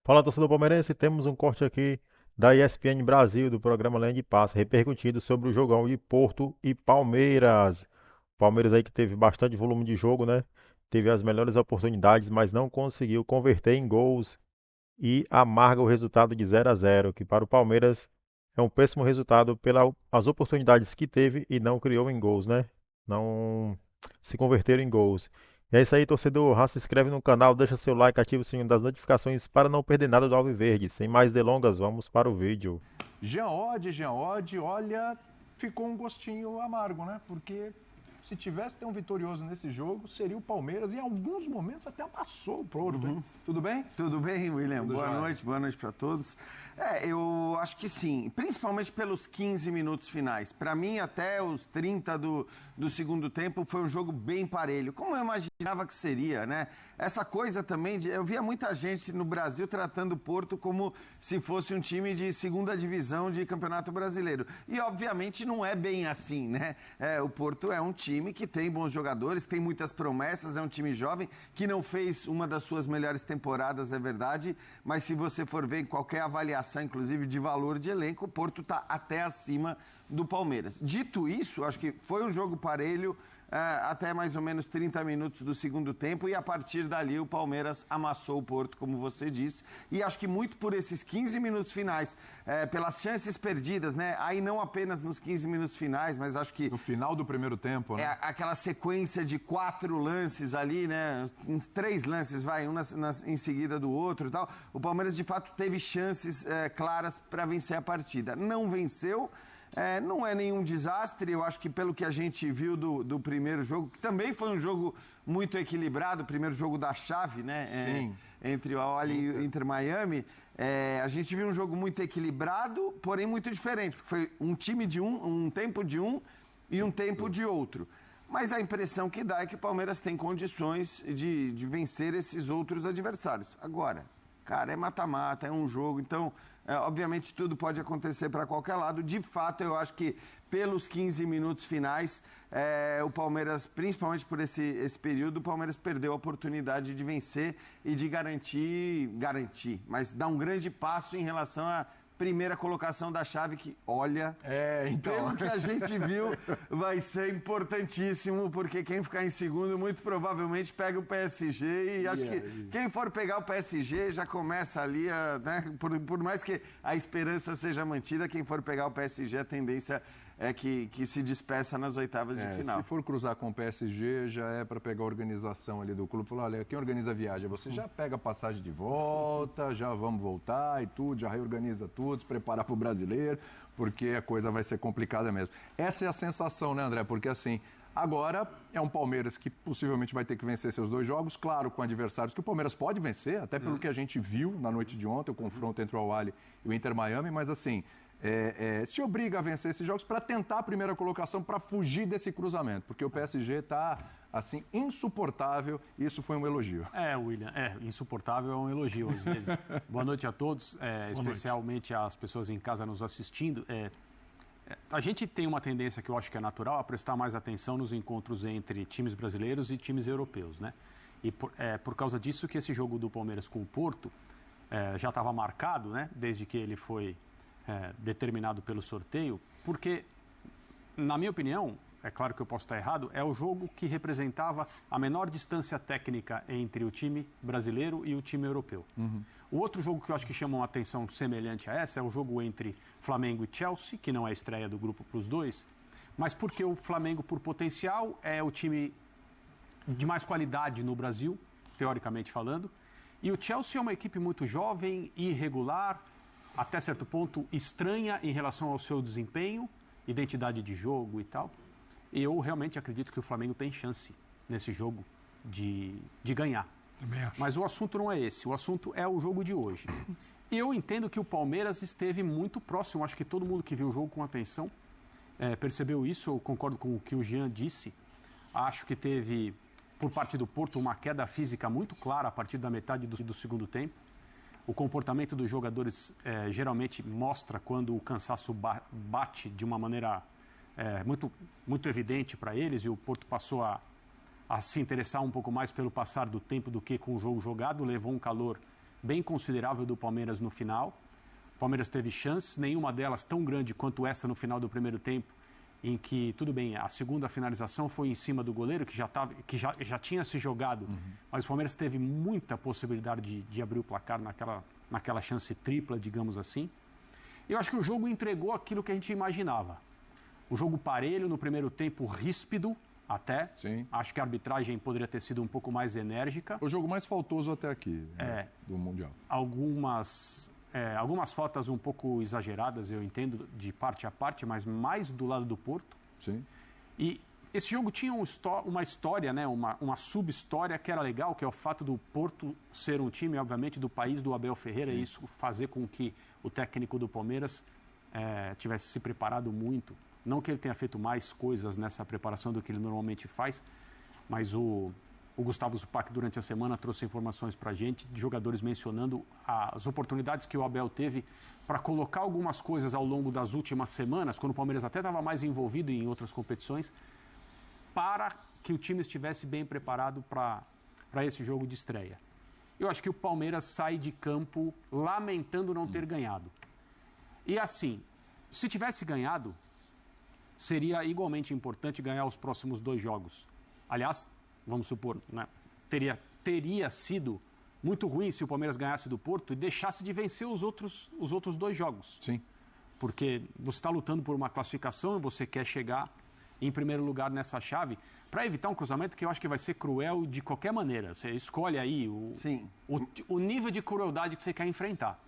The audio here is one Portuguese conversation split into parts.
Fala, torcedor palmeirense, temos um corte aqui da ESPN Brasil, do programa Linha de Passe, repercutindo sobre o jogão de Porto e Palmeiras. Palmeiras aí que teve bastante volume de jogo, né? Teve as melhores oportunidades, mas não conseguiu converter em gols e amarga o resultado de 0-0, que para o Palmeiras é um péssimo resultado pelas oportunidades que teve e não criou em gols, né? Não se converteram em gols. E é isso aí, torcedor. Já se inscreve no canal, deixa seu like, ativa o sininho das notificações para não perder nada do Alviverde. Sem mais delongas, vamos para o vídeo. Jean Oddi, olha, ficou um gostinho amargo, né? Porque se tivesse ter um vitorioso nesse jogo, seria o Palmeiras e em alguns momentos até amassou o Porto. Hein? Tudo bem? Tudo bem, William? Tudo jóia. Boa noite para todos. Eu acho que sim, principalmente pelos 15 minutos finais. Para mim, até os 30 do segundo tempo, foi um jogo bem parelho, como eu imaginava que seria, né? Essa coisa também, eu via muita gente no Brasil tratando o Porto como se fosse um time de segunda divisão de Campeonato Brasileiro. E, obviamente, não é bem assim, né? O Porto é um time que tem bons jogadores, tem muitas promessas, é um time jovem que não fez uma das suas melhores temporadas, é verdade, mas se você for ver em qualquer avaliação, inclusive de valor de elenco, o Porto está até acima do Palmeiras. Dito isso, acho que foi um jogo parelho até mais ou menos 30 minutos do segundo tempo e a partir dali o Palmeiras amassou o Porto, como você disse, e acho que muito por esses 15 minutos finais, pelas chances perdidas, né? Aí não apenas nos 15 minutos finais, mas acho que No final do primeiro tempo, né? aquela sequência de 4 lances ali, né? 3 lances, vai, um em seguida do outro e tal. O Palmeiras, de fato, teve chances claras para vencer a partida. Não venceu. Não é nenhum desastre, eu acho que pelo que a gente viu do primeiro jogo, que também foi um jogo muito equilibrado, o primeiro jogo da chave, né? Sim. Entre o Al-Ahly e o Inter Miami, a gente viu um jogo muito equilibrado, porém muito diferente, porque foi um time de um tempo de um e um tempo de outro. Mas a impressão que dá é que o Palmeiras tem condições de vencer esses outros adversários. Agora, cara, é mata-mata, é um jogo, então, obviamente, tudo pode acontecer para qualquer lado. De fato, eu acho que pelos 15 minutos finais, o Palmeiras, principalmente por esse período, o Palmeiras perdeu a oportunidade de vencer e de garantir, mas dar um grande passo em relação à primeira colocação da chave que, olha, Então. pelo que a gente viu, vai ser importantíssimo, porque quem ficar em segundo muito provavelmente pega o PSG e acho que quem for pegar o PSG já começa ali, né, por mais que a esperança seja mantida, quem for pegar o PSG, a tendência é que se despeça nas oitavas de final. Se for cruzar com o PSG, já é para pegar a organização ali do clube. Falar, olha, quem organiza a viagem? Você já pega a passagem de volta, já vamos voltar e tudo, já reorganiza tudo, se prepara para o brasileiro, porque a coisa vai ser complicada mesmo. Essa é a sensação, né, André? Porque assim, agora é um Palmeiras que possivelmente vai ter que vencer seus 2 jogos, claro, com adversários que o Palmeiras pode vencer, até pelo que a gente viu na noite de ontem, o confronto entre o Al-Ahly e o Inter Miami, mas assim, se obriga a vencer esses jogos para tentar a primeira colocação, para fugir desse cruzamento, porque o PSG está assim insuportável, e isso foi um elogio. William, insuportável é um elogio às vezes. Boa noite a todos, especialmente às pessoas em casa nos assistindo. A gente tem uma tendência que eu acho que é natural a prestar mais atenção nos encontros entre times brasileiros e times europeus, né? E por causa disso que esse jogo do Palmeiras com o Porto já estava marcado, né? Desde que ele foi determinado pelo sorteio, porque, na minha opinião, é claro que eu posso estar errado, é o jogo que representava a menor distância técnica entre o time brasileiro e o time europeu. O outro jogo que eu acho que chama uma atenção semelhante a essa é o jogo entre Flamengo e Chelsea, que não é a estreia do grupo para os dois, mas porque o Flamengo, por potencial, é o time de mais qualidade no Brasil, teoricamente falando, e o Chelsea é uma equipe muito jovem, irregular, até certo ponto estranha em relação ao seu desempenho, identidade de jogo e tal. E eu realmente acredito que o Flamengo tem chance nesse jogo de ganhar. Também acho. Mas o assunto não é esse, o assunto é o jogo de hoje. E eu entendo que o Palmeiras esteve muito próximo, acho que todo mundo que viu o jogo com atenção percebeu isso, eu concordo com o que o Jean disse. Acho que teve, por parte do Porto, uma queda física muito clara a partir da metade do segundo tempo. O comportamento dos jogadores geralmente mostra quando o cansaço bate de uma maneira muito evidente para eles, e o Porto passou a se interessar um pouco mais pelo passar do tempo do que com o jogo jogado, levou um calor bem considerável do Palmeiras no final. O Palmeiras teve chances, nenhuma delas tão grande quanto essa no final do primeiro tempo, em que, tudo bem, a segunda finalização foi em cima do goleiro, que já tinha se jogado, mas o Palmeiras teve muita possibilidade de abrir o placar naquela chance tripla, digamos assim. Eu acho que o jogo entregou aquilo que a gente imaginava. O jogo parelho, no primeiro tempo ríspido, até. Sim. Acho que a arbitragem poderia ter sido um pouco mais enérgica. O jogo mais faltoso até aqui, né, do Mundial. Algumas faltas um pouco exageradas, eu entendo, de parte a parte, mas mais do lado do Porto. Sim. E esse jogo tinha uma história, né, uma sub-história que era legal, que é o fato do Porto ser um time, obviamente, do país do Abel Ferreira, e isso fazer com que o técnico do Palmeiras tivesse se preparado muito. Não que ele tenha feito mais coisas nessa preparação do que ele normalmente faz, mas o Gustavo Zupac, durante a semana, trouxe informações para a gente, de jogadores mencionando as oportunidades que o Abel teve para colocar algumas coisas ao longo das últimas semanas, quando o Palmeiras até estava mais envolvido em outras competições, para que o time estivesse bem preparado para esse jogo de estreia. Eu acho que o Palmeiras sai de campo lamentando não ter ganhado. E assim, se tivesse ganhado, seria igualmente importante ganhar os próximos 2 jogos. Aliás, vamos supor, né, teria sido muito ruim se o Palmeiras ganhasse do Porto e deixasse de vencer os outros 2 jogos. Sim. Porque você está lutando por uma classificação e você quer chegar em primeiro lugar nessa chave, para evitar um cruzamento que eu acho que vai ser cruel de qualquer maneira. Você escolhe aí o nível de crueldade que você quer enfrentar.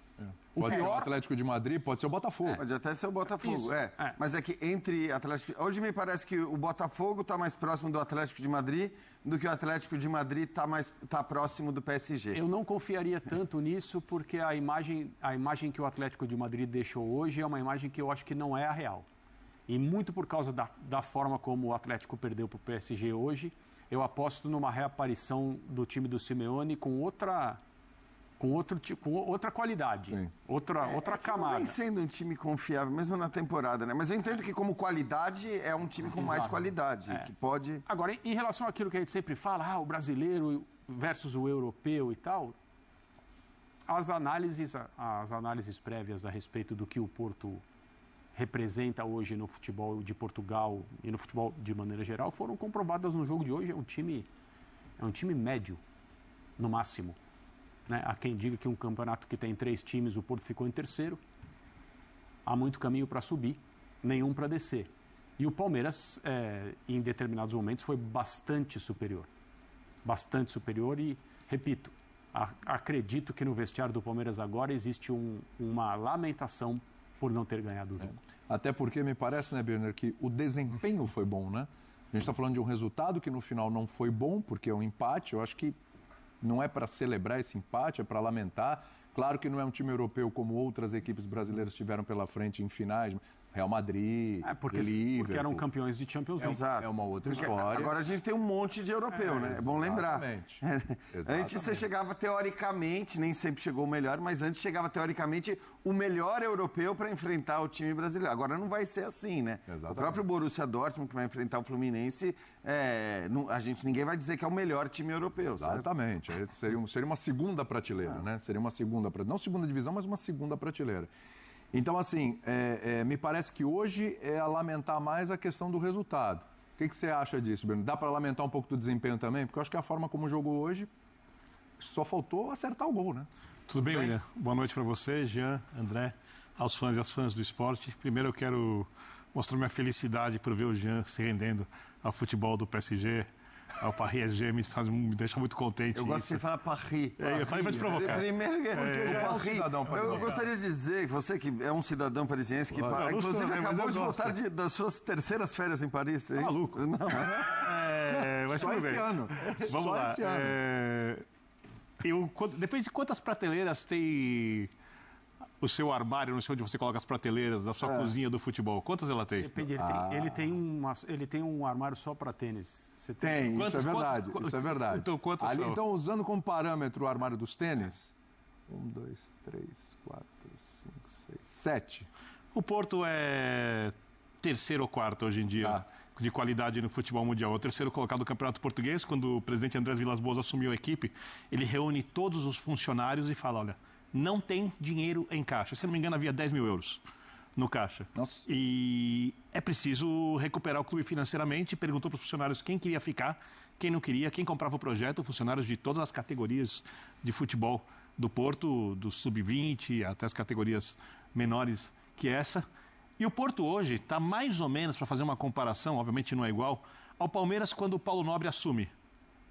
Pode ser o Atlético de Madrid, pode ser o Botafogo. Pode até ser o Botafogo, Isso, Mas é que entre Atlético... Hoje me parece que o Botafogo está mais próximo do Atlético de Madrid do que o Atlético de Madrid está próximo do PSG. Eu não confiaria tanto nisso, porque a imagem que o Atlético de Madrid deixou hoje é uma imagem que eu acho que não é a real. E muito por causa da forma como o Atlético perdeu para o PSG hoje, eu aposto numa reaparição do time do Simeone com outra qualidade, outra camada. Não vem sendo um time confiável, mesmo na temporada, né? Mas eu entendo que como qualidade é um time com mais qualidade, que pode... Agora, em relação àquilo que a gente sempre fala, o brasileiro versus o europeu e tal, as análises prévias a respeito do que o Porto representa hoje no futebol de Portugal e no futebol de maneira geral foram comprovadas no jogo de hoje. É um time médio, no máximo. Né? Há quem diga que um campeonato que tem 3 times, o Porto ficou em terceiro. Há muito caminho para subir, nenhum para descer. E o Palmeiras, em determinados momentos, foi bastante superior. Bastante superior e, repito, acredito que no vestiário do Palmeiras agora existe uma lamentação por não ter ganhado o jogo. Até porque me parece, né, Birner, que o desempenho foi bom, né? A gente está falando de um resultado que no final não foi bom, porque é um empate. Eu acho que não é para celebrar esse empate, é para lamentar. Claro que não é um time europeu como outras equipes brasileiras tiveram pela frente em finais. Real Madrid, porque eram campeões de Champions League. Exato. É uma outra Porque história. Agora a gente tem um monte de europeu, né? É bom lembrar. Exatamente. Antes você chegava teoricamente, nem sempre chegou o melhor, mas antes chegava teoricamente o melhor europeu para enfrentar o time brasileiro. Agora não vai ser assim, né? Exatamente. O próprio Borussia Dortmund, que vai enfrentar o Fluminense, ninguém vai dizer que é o melhor time europeu. Exatamente. Seria uma segunda prateleira, né? Seria uma segunda prateleira. Não segunda divisão, mas uma segunda prateleira. Então, assim, me parece que hoje é a lamentar mais a questão do resultado. O que você acha disso, Bruno? Dá para lamentar um pouco do desempenho também? Porque eu acho que a forma como jogou hoje, só faltou acertar o gol, né? Tudo bem, William? Boa noite para você, Jean, André, aos fãs e às fãs do esporte. Primeiro eu quero mostrar minha felicidade por ver o Jean se rendendo ao futebol do PSG, ao Paris SG, me deixa muito contente. Eu gosto de falar Paris. Eu falei para te provocar. Primeiro, eu gostaria de dizer que você que é um cidadão parisiense que inclusive acabou de voltar das suas terceiras férias em Paris. Tá maluco? Não. Mas Só tudo esse bem. ano. Vamos Só lá. esse ano. Depende de quantas prateleiras tem o seu armário, não sei onde você coloca as prateleiras da sua cozinha do futebol. Quantas ela tem? Depende, ele tem um armário só para tênis. Você Tem, Quantas- isso é verdade. quantas- Isso é verdade. Então, quantas Ali são? estão usando como parâmetro o armário dos tênis. 1, 2, 3, 4, 5, 6, 7. O Porto é terceiro ou quarto hoje em dia. Tá. de qualidade no futebol mundial. É o terceiro colocado do Campeonato Português. Quando o presidente Andrés Vilas-Boas assumiu a equipe, ele reúne todos os funcionários e fala, olha, não tem dinheiro em caixa. Se não me engano, havia 10 mil euros no caixa. Nossa. E é preciso recuperar o clube financeiramente. Perguntou para os funcionários quem queria ficar, quem não queria, quem comprava o projeto, funcionários de todas as categorias de futebol do Porto, do sub-20 até as categorias menores que essa. E o Porto hoje está mais ou menos, para fazer uma comparação, obviamente não é igual, ao Palmeiras quando o Paulo Nobre assume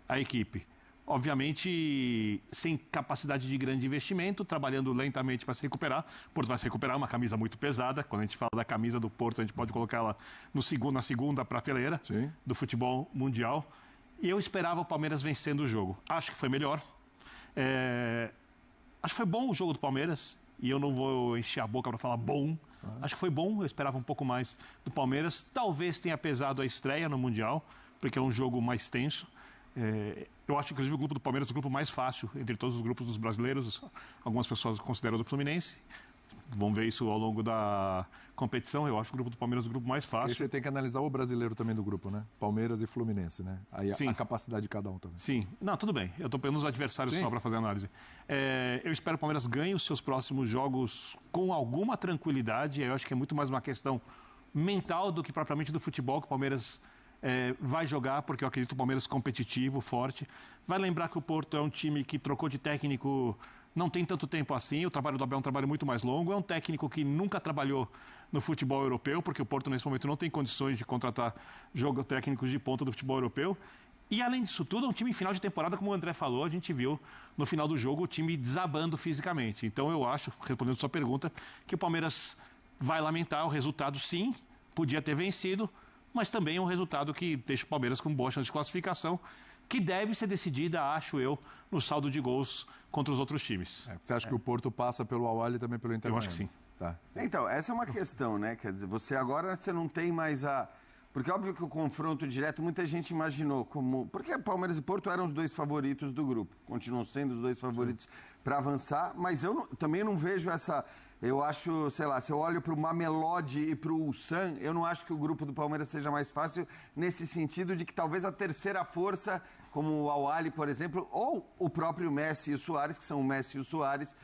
a equipe. Obviamente, sem capacidade de grande investimento, trabalhando lentamente para se recuperar. O Porto vai se recuperar, uma camisa muito pesada. Quando a gente fala da camisa do Porto, a gente pode colocá-la na segunda prateleira do futebol mundial. E eu esperava o Palmeiras vencendo o jogo. Acho que foi melhor. Acho que foi bom o jogo do Palmeiras. E eu não vou encher a boca para falar bom. Acho que foi bom, eu esperava um pouco mais do Palmeiras. Talvez tenha pesado a estreia no Mundial, porque é um jogo mais tenso. Eu acho, inclusive, o grupo do Palmeiras é o grupo mais fácil entre todos os grupos dos brasileiros. Algumas pessoas consideram o Fluminense. Vão ver isso ao longo da competição. Eu acho o grupo do Palmeiras o grupo mais fácil. E você tem que analisar o brasileiro também do grupo, né? Palmeiras e Fluminense, né? Aí a capacidade de cada um também. Sim. Não, tudo bem. Eu estou pegando os adversários só para fazer análise. Eu espero que o Palmeiras ganhe os seus próximos jogos com alguma tranquilidade. Eu acho que é muito mais uma questão mental do que propriamente do futebol que o Palmeiras vai jogar, porque eu acredito que o Palmeiras competitivo, forte. Vai lembrar que o Porto é um time que trocou de técnico não tem tanto tempo assim. O trabalho do Abel é um trabalho muito mais longo. É um técnico que nunca trabalhou no futebol europeu, porque o Porto nesse momento não tem condições de contratar técnicos de ponta do futebol europeu. E além disso tudo, é um time em final de temporada, como o André falou, a gente viu no final do jogo o time desabando fisicamente. Então eu acho, respondendo a sua pergunta, que o Palmeiras vai lamentar o resultado, sim, podia ter vencido, mas também é um resultado que deixa o Palmeiras com boa chance de classificação, que deve ser decidida, acho eu, no saldo de gols contra os outros times. Você acha que o Porto passa pelo Al-Ahly e também pelo Inter? Eu acho que sim. Tá. Então, essa é uma questão, né? Quer dizer, você não tem mais a... Porque é óbvio que o confronto direto, muita gente imaginou como... Porque Palmeiras e Porto eram os dois favoritos do grupo. Continuam sendo os dois favoritos para avançar, mas eu também não vejo essa... Eu acho, sei lá, se eu olho para o Mamelodi e para o Ulsan, eu não acho que o grupo do Palmeiras seja mais fácil, nesse sentido de que talvez a terceira força, como o Al-Ahly, por exemplo, ou o próprio Messi e o Suárez, que são o Messi e o Suárez,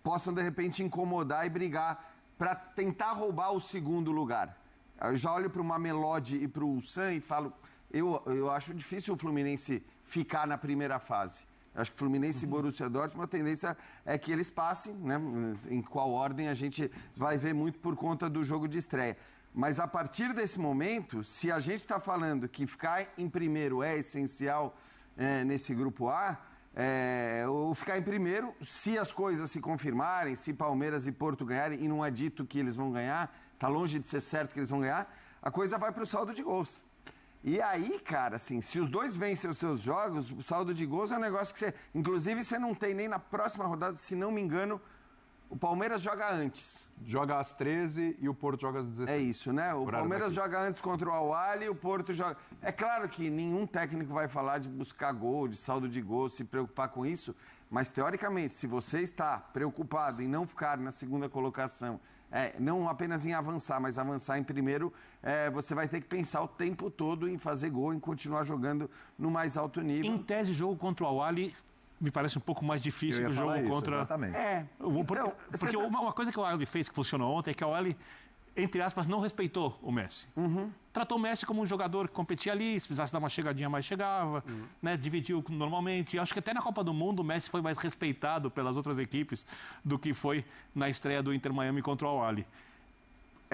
possam de repente incomodar e brigar para tentar roubar o segundo lugar. Eu já olho para o Mamelodi e para o Ulsan e falo, eu acho difícil o Fluminense ficar na primeira fase. Eu acho que Fluminense e Borussia Dortmund, a tendência é que eles passem, né? Em qual ordem a gente vai ver muito por conta do jogo de estreia. Mas a partir desse momento, se a gente está falando que ficar em primeiro é essencial nesse grupo A, ou ficar em primeiro, se as coisas se confirmarem, se Palmeiras e Porto ganharem, e não é dito que eles vão ganhar, está longe de ser certo que eles vão ganhar, a coisa vai para o saldo de gols. E aí, cara, assim, se os dois vencem os seus jogos, o saldo de gols é um negócio que você... Inclusive, você não tem nem na próxima rodada, se não me engano, o Palmeiras joga antes. Joga às 13 e o Porto joga às 16. É isso, né? O Palmeiras joga antes contra o Al-Ahly e o Porto joga... É claro que nenhum técnico vai falar de buscar gol, de saldo de gol, se preocupar com isso, mas, teoricamente, se você está preocupado em não ficar na segunda colocação... não apenas em avançar, mas avançar em primeiro, você vai ter que pensar o tempo todo em fazer gol, em continuar jogando no mais alto nível. Em tese, jogo contra o Al-Ahly me parece um pouco mais difícil que o jogo contra... Exatamente. Porque uma coisa que o Al-Ahly fez que funcionou ontem é que o Al-Ahly, entre aspas, não respeitou o Messi. Tratou o Messi como um jogador que competia ali, se precisasse dar uma chegadinha mais, chegava, né? Dividiu normalmente. Acho que até na Copa do Mundo o Messi foi mais respeitado pelas outras equipes do que foi na estreia do Inter Miami contra o Al-Ahly.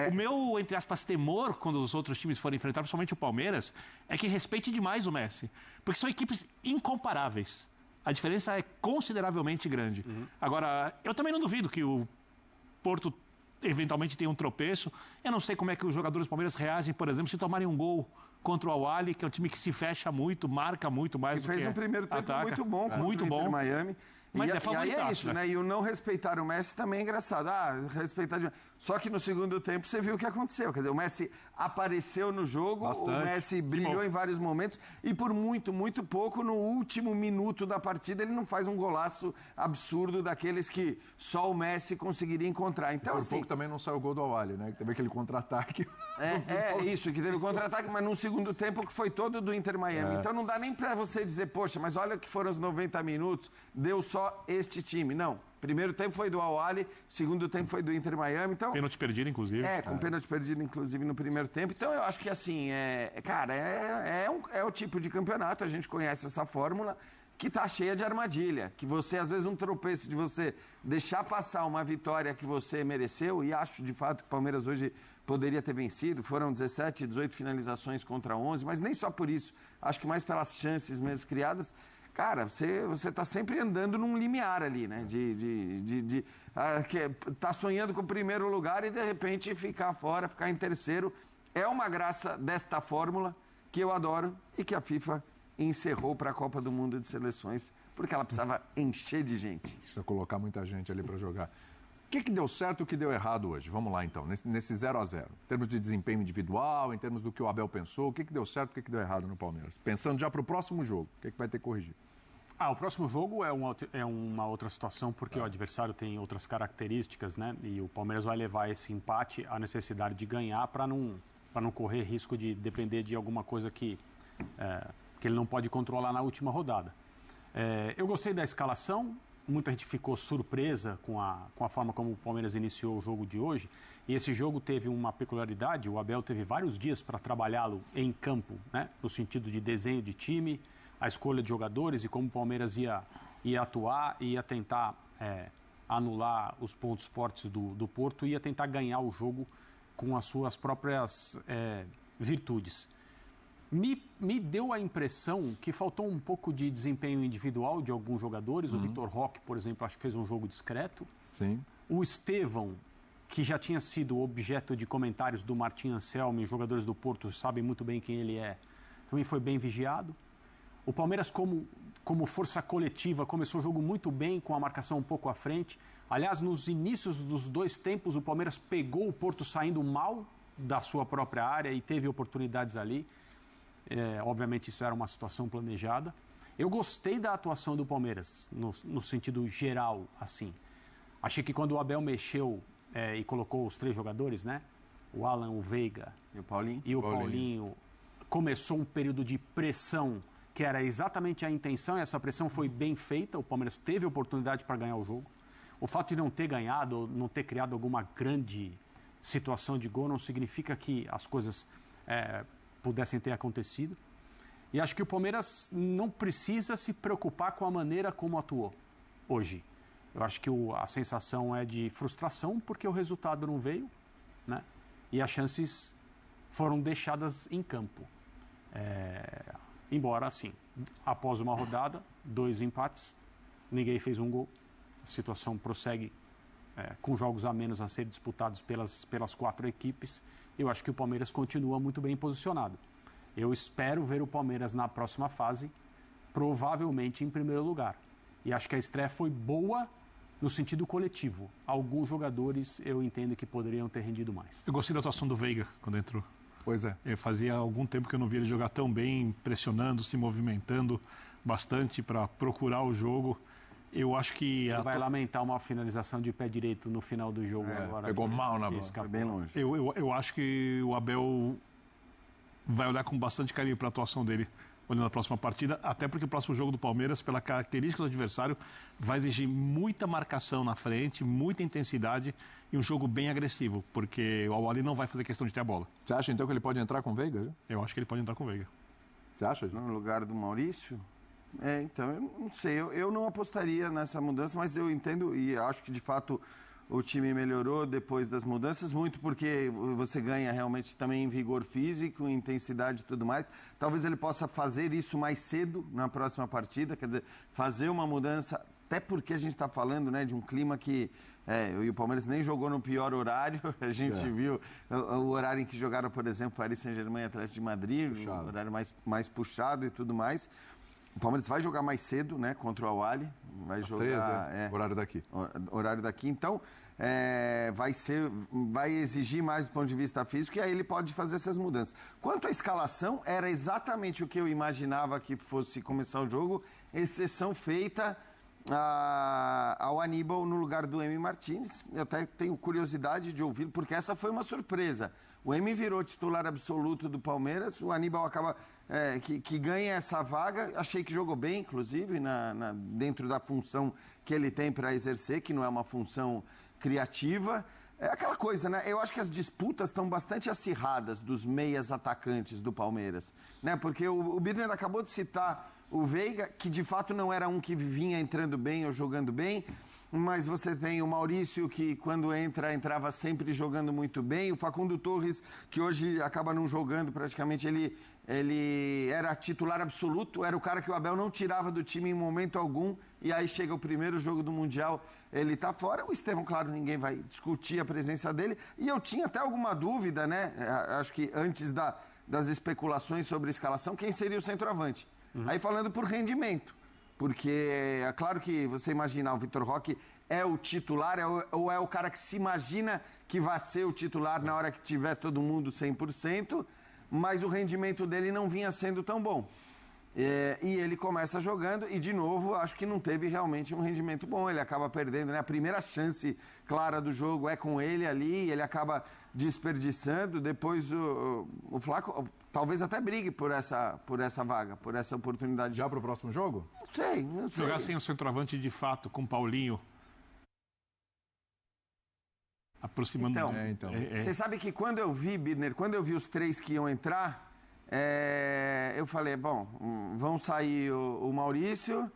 O meu, entre aspas, temor quando os outros times forem enfrentar, principalmente o Palmeiras, é que respeite demais o Messi. Porque são equipes incomparáveis. A diferença é consideravelmente grande. Agora, eu também não duvido que o Porto eventualmente tem um tropeço. Eu não sei como é que os jogadores do Palmeiras reagem, por exemplo, se tomarem um gol contra o Al-Ahly, que é um time que se fecha muito, marca muito mais do que fez um primeiro tempo ataca. muito bom contra muito o bom. Inter Miami. Mas e é aí favoritaço, é isso, né? E o não respeitar o Messi também é engraçado. Respeitar demais. Só que no segundo tempo você viu o que aconteceu. Quer dizer, o Messi apareceu no jogo, Bastante. o Messi brilhou em vários momentos e por muito pouco, no último minuto da partida, ele não faz um golaço absurdo daqueles que só o Messi conseguiria encontrar. Então, Por assim, pouco também não saiu o gol do Awali, né? Que teve aquele contra-ataque. isso, que teve contra-ataque, mas num segundo tempo que foi todo do Inter Miami. Então não dá nem pra você dizer, poxa, mas olha que foram os 90 minutos, deu só este time. Não. Primeiro tempo foi do Al-Ahly, segundo tempo foi do Inter Miami. Então, Pênalti perdido, inclusive. com pênalti perdido, inclusive, no primeiro tempo. Então, eu acho que, assim, é o tipo de campeonato, a gente conhece essa fórmula, que tá cheia de armadilha. Que você, às vezes, um tropeço de você deixar passar uma vitória que você mereceu, e acho, de fato, que o Palmeiras hoje poderia ter vencido. Foram 17, 18 finalizações contra 11, mas nem só por isso. Acho que mais pelas chances mesmo criadas. Cara, você tá sempre andando num limiar ali, né? Tá sonhando com o primeiro lugar e, de repente, ficar fora, ficar em terceiro. É uma graça desta fórmula que eu adoro e que a FIFA encerrou para a Copa do Mundo de Seleções, porque ela precisava encher de gente. Precisa colocar muita gente ali para jogar. O que deu certo e o que deu errado hoje? Vamos lá, então, nesse 0-0. Em termos de desempenho individual, em termos do que o Abel pensou, o que deu certo e o que deu errado no Palmeiras? Pensando já para o próximo jogo, o que vai ter que corrigir? O próximo jogo é uma outra situação, porque o adversário tem outras características, né? E o Palmeiras vai levar esse empate à necessidade de ganhar para não correr risco de depender de alguma coisa que ele não pode controlar na última rodada. Eu gostei da escalação, muita gente ficou surpresa com a forma como o Palmeiras iniciou o jogo de hoje. E esse jogo teve uma peculiaridade, o Abel teve vários dias para trabalhá-lo em campo, né? No sentido de desenho de time, a escolha de jogadores e como o Palmeiras ia atuar, ia tentar anular os pontos fortes do Porto, ia tentar ganhar o jogo com as suas próprias virtudes. Me deu a impressão que faltou um pouco de desempenho individual de alguns jogadores. O Vitor Roque, por exemplo, acho que fez um jogo discreto. Sim. O Estevão, que já tinha sido objeto de comentários do Martim Anselmi, os jogadores do Porto sabem muito bem quem ele é, também foi bem vigiado. O Palmeiras, como força coletiva, começou o jogo muito bem, com a marcação um pouco à frente. Aliás, nos inícios dos dois tempos, o Palmeiras pegou o Porto saindo mal da sua própria área e teve oportunidades ali. Obviamente, isso era uma situação planejada. Eu gostei da atuação do Palmeiras, no sentido geral, assim. Achei que quando o Abel mexeu e colocou os três jogadores, né? O Alan, o Veiga e o Paulinho, começou um período de pressão que era exatamente a intenção, e essa pressão foi bem feita. O Palmeiras teve oportunidade para ganhar o jogo. O fato de não ter ganhado, ou não ter criado alguma grande situação de gol, não significa que as coisas pudessem ter acontecido. E acho que o Palmeiras não precisa se preocupar com a maneira como atuou hoje. Eu acho que a sensação é de frustração, porque o resultado não veio, né? E as chances foram deixadas em campo. Embora, assim, após uma rodada, 2 empates, ninguém fez um gol. A situação prossegue com jogos a menos a ser disputados pelas 4 equipes. Eu acho que o Palmeiras continua muito bem posicionado. Eu espero ver o Palmeiras na próxima fase, provavelmente em primeiro lugar. E acho que a estreia foi boa no sentido coletivo. Alguns jogadores eu entendo que poderiam ter rendido mais. Eu gostei da atuação do Veiga quando entrou. Pois é. Fazia algum tempo que eu não via ele jogar tão bem, pressionando, se movimentando bastante para procurar o jogo. Eu acho que... Ele vai lamentar uma finalização de pé direito no final do jogo agora. Pegou mal na bola. Foi bem longe. Eu acho que o Abel vai olhar com bastante carinho para a atuação dele, olhando a próxima partida, até porque o próximo jogo do Palmeiras, pela característica do adversário, vai exigir muita marcação na frente, muita intensidade e um jogo bem agressivo, porque o Al-Ahly não vai fazer questão de ter a bola. Você acha, então, que ele pode entrar com o Veiga? Eu acho que ele pode entrar com o Veiga. Você acha? No lugar do Maurício? Então, eu não sei. Eu não apostaria nessa mudança, mas eu entendo e acho que, de fato, o time melhorou depois das mudanças, muito porque você ganha realmente também em vigor físico, em intensidade e tudo mais. Talvez ele possa fazer isso mais cedo na próxima partida, quer dizer, fazer uma mudança, até porque a gente está falando, né, de um clima que... e o Palmeiras nem jogou no pior horário, a gente viu o horário em que jogaram, por exemplo, Paris Saint-Germain e Atlético de Madrid, o horário mais puxado e tudo mais. O Palmeiras vai jogar mais cedo, né, contra o Al-Ahly. Vai Às jogar 13, horário daqui. horário daqui. Então, vai exigir mais do ponto de vista físico e aí ele pode fazer essas mudanças. Quanto à escalação, era exatamente o que eu imaginava que fosse começar o jogo, exceção feita ao Aníbal no lugar do Emi Martínez. Eu até tenho curiosidade de ouvi-lo, porque essa foi uma surpresa. O Emi virou titular absoluto do Palmeiras, o Aníbal acaba que ganha essa vaga. Achei que jogou bem, inclusive, dentro da função que ele tem para exercer, que não é uma função criativa. É aquela coisa, né? Eu acho que as disputas estão bastante acirradas dos meias atacantes do Palmeiras, né? Porque o Birner acabou de citar o Veiga, que de fato não era um que vinha entrando bem ou jogando bem, mas você tem o Maurício, que quando entrava sempre jogando muito bem, o Facundo Torres, que hoje acaba não jogando praticamente, ele era titular absoluto, era o cara que o Abel não tirava do time em momento algum, e aí chega o primeiro jogo do Mundial, ele tá fora. O Estevão, claro, ninguém vai discutir a presença dele, e eu tinha até alguma dúvida, né, acho que antes das especulações sobre a escalação, quem seria o centroavante. Aí falando por rendimento, porque é claro que você imaginar o Vitor Roque é o titular, ou é o cara que se imagina que vai ser o titular na hora que tiver todo mundo 100%, mas o rendimento dele não vinha sendo tão bom. E ele começa jogando e, de novo, acho que não teve realmente um rendimento bom. Ele acaba perdendo, né? A primeira chance clara do jogo é com ele ali, ele acaba desperdiçando. Depois o Flaco talvez até brigue por essa vaga, por essa oportunidade. Já para o próximo jogo? Não sei. Jogar sem o centroavante de fato, com o Paulinho. Aproximando. Então. Você sabe que quando eu vi, Birner, quando eu vi os três que iam entrar, eu falei, bom, vão sair o Maurício,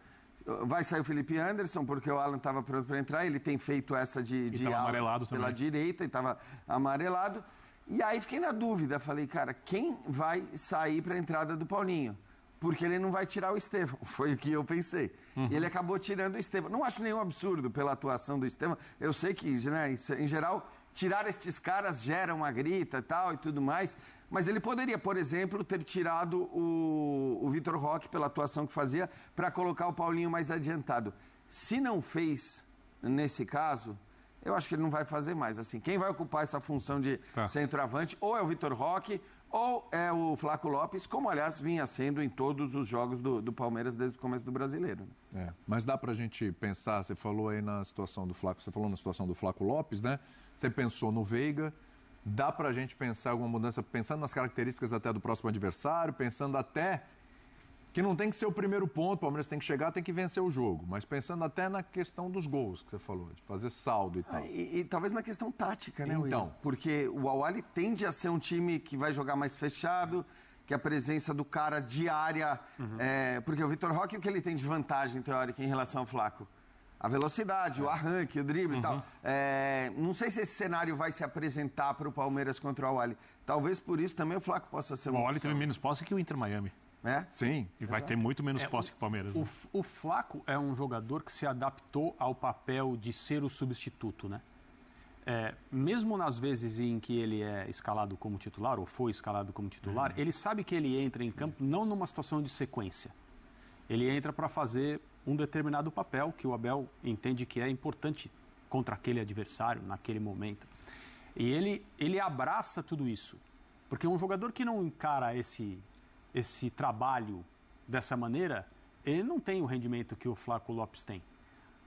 vai sair o Felipe Anderson, porque o Alan estava pronto para entrar, ele tem feito essa de amarelado pela também. direita, e estava amarelado. E aí fiquei na dúvida, falei, cara, quem vai sair para a entrada do Paulinho? Porque ele não vai tirar o Estevão, foi o que eu pensei. E ele acabou tirando o Estevão. Não acho nenhum absurdo pela atuação do Estevão. Eu sei que, né, em geral, tirar estes caras gera uma grita e tudo mais, mas ele poderia, por exemplo, ter tirado o Vitor Roque pela atuação que fazia para colocar o Paulinho mais adiantado. Se não fez nesse caso, eu acho que ele não vai fazer mais. Assim, quem vai ocupar essa função de centroavante ou é o Vitor Roque ou é o Flaco Lopes, como aliás vinha sendo em todos os jogos do Palmeiras desde o começo do Brasileiro. Mas dá pra gente pensar, você falou aí na situação do Flaco, você falou na situação do Flaco Lopes, né? Você pensou no Veiga, dá pra gente pensar alguma mudança, pensando nas características até do próximo adversário, pensando até que não tem que ser o primeiro ponto, o Palmeiras tem que chegar, tem que vencer o jogo, mas pensando até na questão dos gols que você falou, de fazer saldo e tal. E talvez na questão tática, né, Então. William? Porque o Al-Ahly tende a ser um time que vai jogar mais fechado, que a presença do cara diária... porque o Vitor Roque, o que ele tem de vantagem teórica em relação ao Flaco? A velocidade, o arranque, o drible e tal. Não sei se esse cenário vai se apresentar para o Palmeiras contra o Al-Ahly. Talvez por isso também o Flaco possa ser O Al-Ahly teve menos posse que o Inter Miami. Sim. E vai ter muito menos posse que o Palmeiras. Né? O Flaco é um jogador que se adaptou ao papel de ser o substituto, né? Mesmo nas vezes em que ele é escalado como titular, ou foi escalado como titular, ele sabe que ele entra em campo não numa situação de sequência. Ele entra para fazer um determinado papel que o Abel entende que é importante contra aquele adversário, naquele momento. E ele abraça tudo isso. Porque um jogador que não encara esse trabalho dessa maneira, ele não tem o rendimento que o Flaco Lopes tem.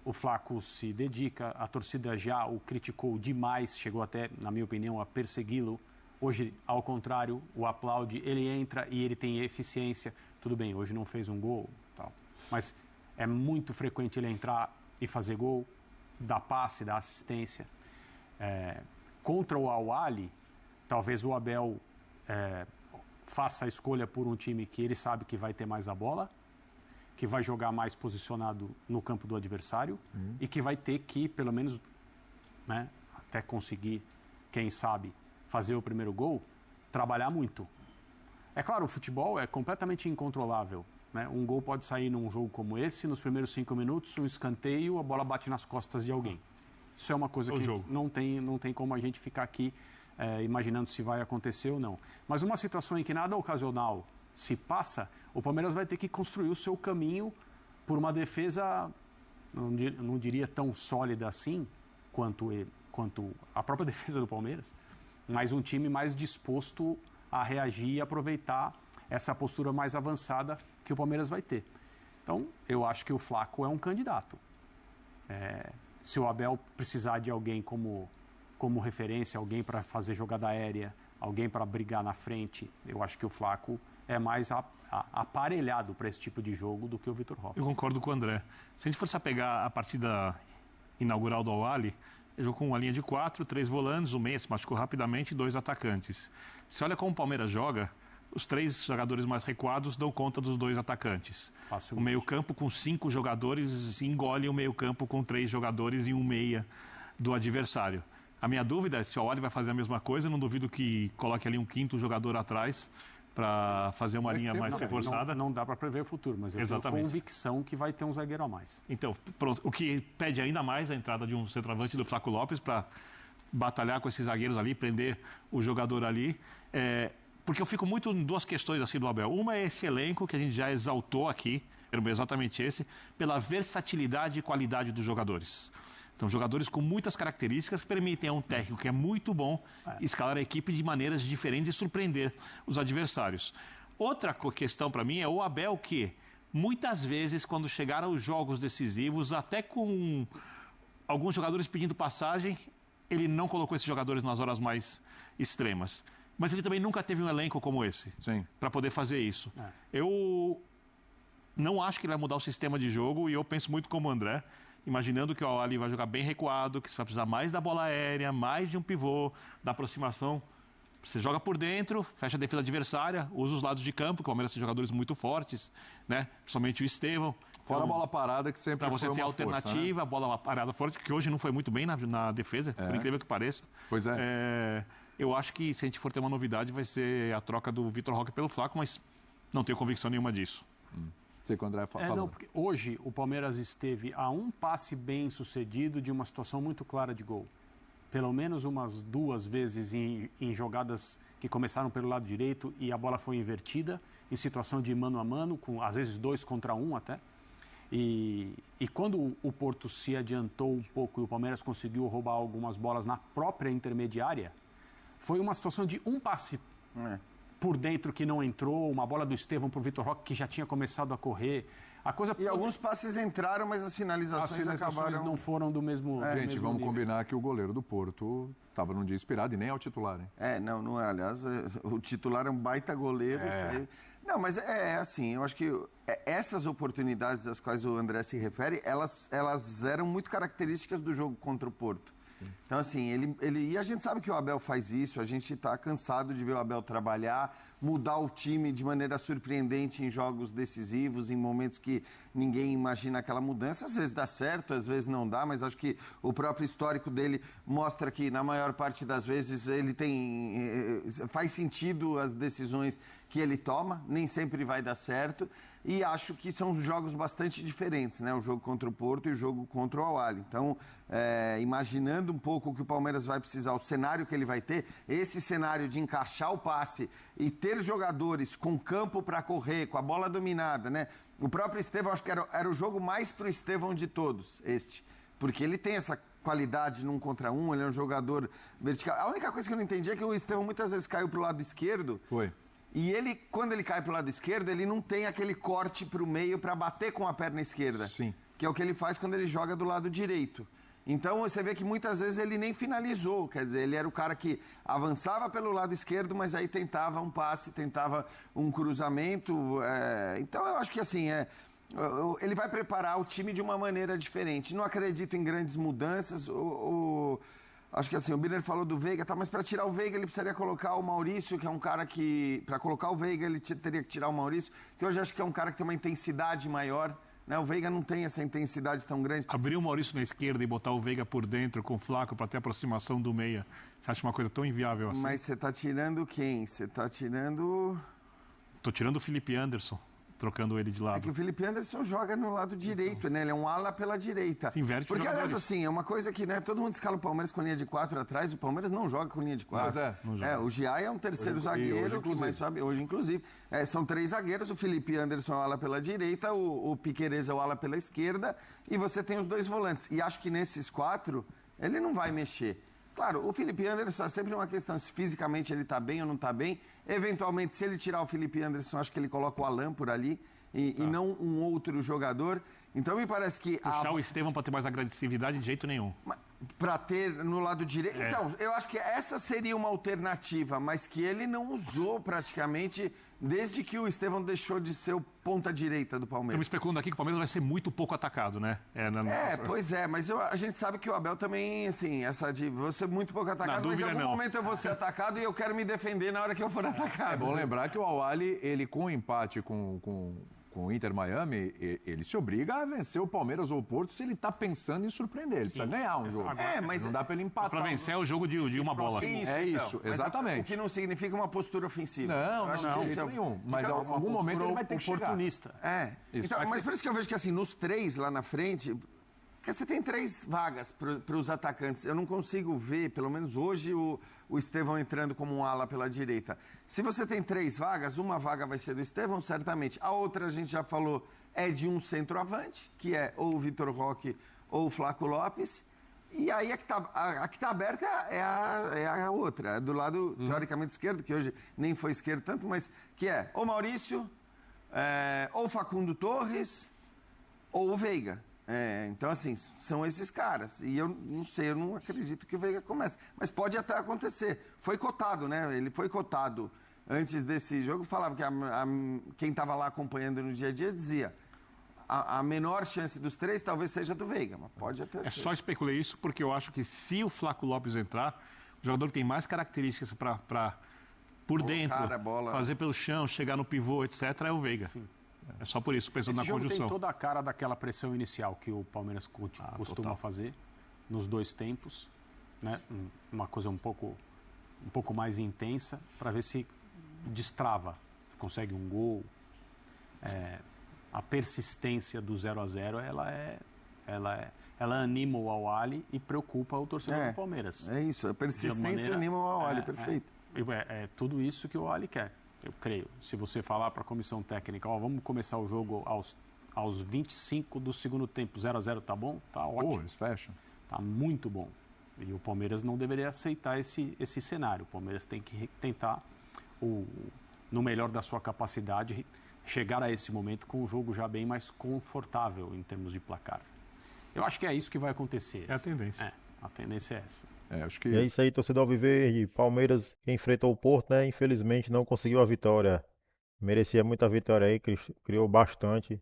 O Flaco se dedica, a torcida já o criticou demais, chegou até, na minha opinião, a persegui-lo. Hoje, ao contrário, o aplaude, ele entra e ele tem eficiência. Tudo bem, hoje não fez um gol, tal. Mas é muito frequente ele entrar e fazer gol, dar passe, dar assistência. Contra o Al-Ahly, talvez o Abel faça a escolha por um time que ele sabe que vai ter mais a bola, que vai jogar mais posicionado no campo do adversário e que vai ter que, pelo menos, né, até conseguir, quem sabe, fazer o primeiro gol, trabalhar muito. É claro, o futebol é completamente incontrolável. Né? Um gol pode sair num jogo como esse, nos primeiros 5 minutos, um escanteio, a bola bate nas costas de alguém. Isso é uma coisa que não tem como a gente ficar aqui imaginando se vai acontecer ou não. Mas uma situação em que nada ocasional se passa, o Palmeiras vai ter que construir o seu caminho por uma defesa, não diria tão sólida assim, quanto a própria defesa do Palmeiras, mas um time mais disposto a reagir e aproveitar essa postura mais avançada que o Palmeiras vai ter. Então, eu acho que o Flaco é um candidato. Se o Abel precisar de alguém como referência, alguém para fazer jogada aérea, alguém para brigar na frente, eu acho que o Flaco é mais aparelhado para esse tipo de jogo do que o Vitor Roque. Eu concordo com o André. Se a gente fosse pegar a partida inaugural do Al-Ahly, ele jogou com uma linha de 4, 3 volantes, o meia se machucou rapidamente e 2 atacantes. Se olha como o Palmeiras joga, os 3 jogadores mais recuados dão conta dos 2 atacantes. Facilmente. O meio-campo com 5 jogadores engole o meio-campo com 3 jogadores e um meia do adversário. A minha dúvida é se o Al-Ahly vai fazer a mesma coisa, não duvido que coloque ali um 5º jogador atrás para fazer uma linha mais reforçada. Não dá para prever o futuro, mas eu tenho convicção que vai ter um zagueiro a mais. Então, pronto, o que pede ainda mais a entrada de um centroavante do Flaco Lopes para batalhar com esses zagueiros ali, prender o jogador ali. Porque eu fico muito em 2 questões assim do Abel. Uma é esse elenco que a gente já exaltou aqui, era exatamente esse, pela versatilidade e qualidade dos jogadores. Então, jogadores com muitas características que permitem a um técnico que é muito bom escalar a equipe de maneiras diferentes e surpreender os adversários. Outra questão para mim é o Abel que, muitas vezes, quando chegaram aos jogos decisivos, até com alguns jogadores pedindo passagem, ele não colocou esses jogadores nas horas mais extremas. Mas ele também nunca teve um elenco como esse para poder fazer isso. Eu não acho que ele vai mudar o sistema de jogo e eu penso muito como o André, imaginando que o Al-Ahly vai jogar bem recuado, que você vai precisar mais da bola aérea, mais de um pivô, da aproximação. Você joga por dentro, fecha a defesa adversária, usa os lados de campo, que o Palmeiras tem jogadores muito fortes, né? Principalmente o Estevão. Fora a bola parada, que sempre para você foi ter uma alternativa, força, né? A bola parada forte, que hoje não foi muito bem na defesa, por incrível que pareça. Pois é. Eu acho que se a gente for ter uma novidade, vai ser a troca do Vitor Roque pelo Flaco, mas não tenho convicção nenhuma disso. Sei que o André falou. Não, porque hoje o Palmeiras esteve a um passe bem sucedido de uma situação muito clara de gol. Pelo menos umas 2 vezes em jogadas que começaram pelo lado direito e a bola foi invertida, em situação de mano a mano, com às vezes 2 contra 1 até. E quando o Porto se adiantou um pouco e o Palmeiras conseguiu roubar algumas bolas na própria intermediária, foi uma situação de um passe por dentro que não entrou, uma bola do Estevão para o Vitor Roque que já tinha começado a correr. Alguns passes entraram, mas as finalizações acabaram... não foram do mesmo Gente, mesmo vamos nível. combinar que o goleiro do Porto estava num dia inspirado e nem é o titular, hein? Não é. Aliás, o titular é um baita goleiro. Não, mas assim, eu acho que essas oportunidades às quais o André se refere, elas eram muito características do jogo contra o Porto. Então, assim, e a gente sabe que o Abel faz isso, a gente está cansado de ver o Abel trabalhar, mudar o time de maneira surpreendente em jogos decisivos, em momentos que ninguém imagina aquela mudança. Às vezes dá certo, às vezes não dá, mas acho que o próprio histórico dele mostra que, na maior parte das vezes, faz sentido as decisões que ele toma, nem sempre vai dar certo. E acho que são jogos bastante diferentes, né? O jogo contra o Porto e o jogo contra o Al-Ahly. Então, imaginando um pouco o que o Palmeiras vai precisar, o cenário que ele vai ter, esse cenário de encaixar o passe e ter jogadores com campo para correr, com a bola dominada, né? O próprio Estevão, acho que era o jogo mais pro Estevão de todos, porque ele tem essa qualidade num contra um, ele é um jogador vertical. A única coisa que eu não entendi é que o Estevão muitas vezes caiu pro lado esquerdo. Foi. E quando ele cai pro lado esquerdo, ele não tem aquele corte pro meio para bater com a perna esquerda. Sim. Que é o que ele faz quando ele joga do lado direito. Então você vê que muitas vezes ele nem finalizou, quer dizer, ele era o cara que avançava pelo lado esquerdo, mas aí tentava um passe, tentava um cruzamento. Então eu acho que assim, ele vai preparar o time de uma maneira diferente. Não acredito em grandes mudanças. Acho que assim, o Birner falou do Veiga, mas para tirar o Veiga ele precisaria colocar o Maurício, que é um cara que... Para colocar o Veiga ele teria que tirar o Maurício, que hoje acho que é um cara que tem uma intensidade maior, né? O Veiga não tem essa intensidade tão grande. Abrir o Maurício na esquerda e botar o Veiga por dentro com o Flaco para ter aproximação do meia, você acha uma coisa tão inviável assim? Mas você está tirando quem? Você está tirando... Tô tirando o Felipe Anderson. trocando ele de É lado. que o Felipe Anderson joga no lado direito, né? Ele é um ala pela direita. Se inverte os Porque, aliás, jogadores. assim, é uma coisa que, né, todo mundo escala o Palmeiras com linha de 4 atrás, o Palmeiras não joga com linha de 4. Pois é. Não joga. O Giai é um terceiro Hoje- zagueiro, hoje, que inclusive. mais sobe, hoje inclusive. São 3 zagueiros, o Felipe Anderson é o ala pela direita, o Piquerez é o ala pela esquerda, e você tem os 2 volantes. E acho que nesses 4, ele não vai mexer. Claro, o Felipe Anderson é sempre uma questão se fisicamente ele está bem ou não está bem. Eventualmente, se ele tirar o Felipe Anderson, acho que ele coloca o Alan por ali e não um outro jogador. Então, me parece que Puxar o Estevão para ter mais agressividade de jeito nenhum. para ter no lado direito. Então, eu acho que essa seria uma alternativa, mas que ele não usou praticamente desde que o Estevão deixou de ser o ponta direita do Estamos Palmeiras. especulando aqui que o Palmeiras vai ser muito pouco atacado, né? Pois é, mas a gente sabe que o Abel também, assim, essa de você muito pouco atacado, mas em dúvida, algum não. momento eu vou ser atacado e eu quero me defender na hora que eu for atacado. É bom lembrar que o Al-Ahly, ele com o empate com o Inter Miami, ele se obriga a vencer o Palmeiras ou o Porto se ele está pensando em surpreender. Ele precisa ganhar um jogo. Mas Não dá para ele empatar. Para vencer é o jogo de uma bola. Isso, mas exatamente. O que não significa uma postura ofensiva. Não, Eu acho não, que de esse jeito é o- nenhum. Mas em Então, algum momento ele vai ter que chegar. oportunista. Isso. Então, mas por isso que eu vejo que assim, nos 3 lá na frente, porque você tem 3 vagas para os atacantes. Eu não consigo ver, pelo menos hoje, o Estevão entrando como um ala pela direita. Se você tem 3 vagas, uma vaga vai ser do Estevão, certamente. A outra, a gente já falou, é de um centroavante, que é ou o Vitor Roque ou o Flaco Lopes. E aí a que está aberta é a outra, é do lado, teoricamente, esquerdo, que hoje nem foi esquerdo tanto, mas que é ou Maurício, ou Facundo Torres, ou o Veiga. Então, assim, são esses caras. E eu não sei, eu não acredito que o Veiga comece. Mas pode até acontecer. Foi cotado, né? Ele foi cotado antes desse jogo. Falava que quem estava lá acompanhando no dia a dia dizia a menor chance dos 3 talvez seja do Veiga, mas pode até ser. Só especulei isso porque eu acho que se o Flaco Lopes entrar, o jogador que tem mais características para por dentro, a bola. fazer pelo chão, chegar no pivô, etc., é o Veiga. Sim. É só por isso, pensando Esse na jogo conjunção. tem toda a cara daquela pressão inicial que o Palmeiras costuma total. fazer nos 2 tempos, né? Uma coisa um pouco mais intensa para ver se destrava, se consegue um gol. A persistência do 0-0, ela anima o Al-Ahly e preocupa o torcedor do Palmeiras. É isso, a persistência anima o Al-Ahly, perfeito. É tudo isso que o Al-Ahly quer, eu creio. Se você falar para a comissão técnica, vamos começar o jogo aos 25 do segundo tempo, 0-0, tá bom? Tá ótimo. Eles fecham. Tá muito bom. E o Palmeiras não deveria aceitar esse cenário. O Palmeiras tem que tentar, no melhor da sua capacidade, chegar a esse momento com o jogo já bem mais confortável em termos de placar. Eu acho que é isso que vai acontecer. É a tendência. A tendência é essa. Acho que E é isso aí, torcedor alviverde. Palmeiras que enfrentou o Porto, né? Infelizmente não conseguiu a vitória. Merecia muita vitória aí, criou bastante.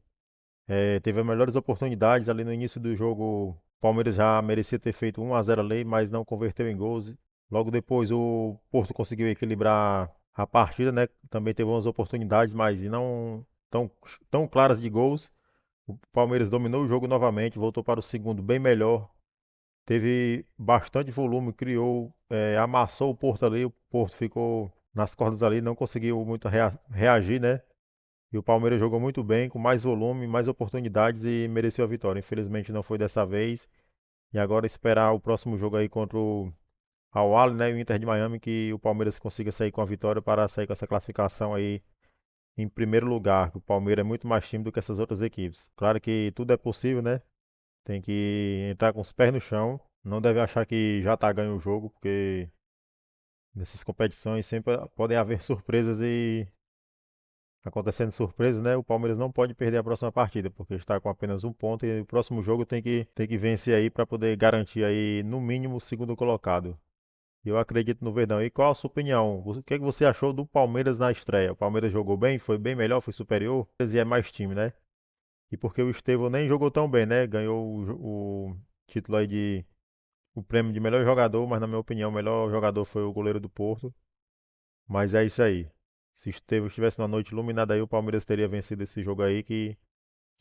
Teve as melhores oportunidades ali no início do jogo. O Palmeiras já merecia ter feito 1-0 ali, mas não converteu em gols. Logo depois o Porto conseguiu equilibrar a partida, né? Também teve umas oportunidades, mas não tão claras de gols. O Palmeiras dominou o jogo novamente, voltou para o segundo bem melhor. Teve bastante volume, criou, amassou o Porto ali. O Porto ficou nas cordas ali, não conseguiu muito reagir, né? E o Palmeiras jogou muito bem, com mais volume, mais oportunidades e mereceu a vitória. Infelizmente não foi dessa vez. E agora esperar o próximo jogo aí contra o Al-Ahly, né, e o Inter de Miami, que o Palmeiras consiga sair com a vitória para sair com essa classificação aí em primeiro lugar. Que o Palmeiras é muito mais time do que essas outras equipes. Claro que tudo é possível, né? Tem que entrar com os pés no chão. Não deve achar que já tá ganho o jogo, porque nessas competições sempre podem haver surpresas e acontecendo surpresas, né? O Palmeiras não pode perder a próxima partida, porque está com apenas um ponto e o próximo jogo tem que vencer aí para poder garantir aí no mínimo o segundo colocado. E eu acredito no Verdão. E qual a sua opinião? O que é que você achou do Palmeiras na estreia? O Palmeiras jogou bem? Foi bem melhor? Foi superior? E é mais time, né? E porque o Estevão nem jogou tão bem, né? Ganhou o título aí de o prêmio de melhor jogador, mas na minha opinião o melhor jogador foi o goleiro do Porto. Mas é isso aí. Se o Estevão estivesse na noite iluminada aí, o Palmeiras teria vencido esse jogo aí que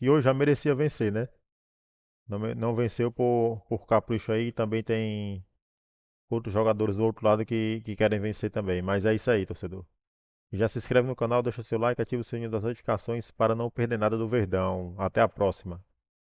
hoje já merecia vencer, né? Não venceu por capricho aí, também tem outros jogadores do outro lado que querem vencer também. Mas é isso aí, torcedor. Já se inscreve no canal, deixa seu like, ativa o sininho das notificações para não perder nada do Verdão. Até a próxima.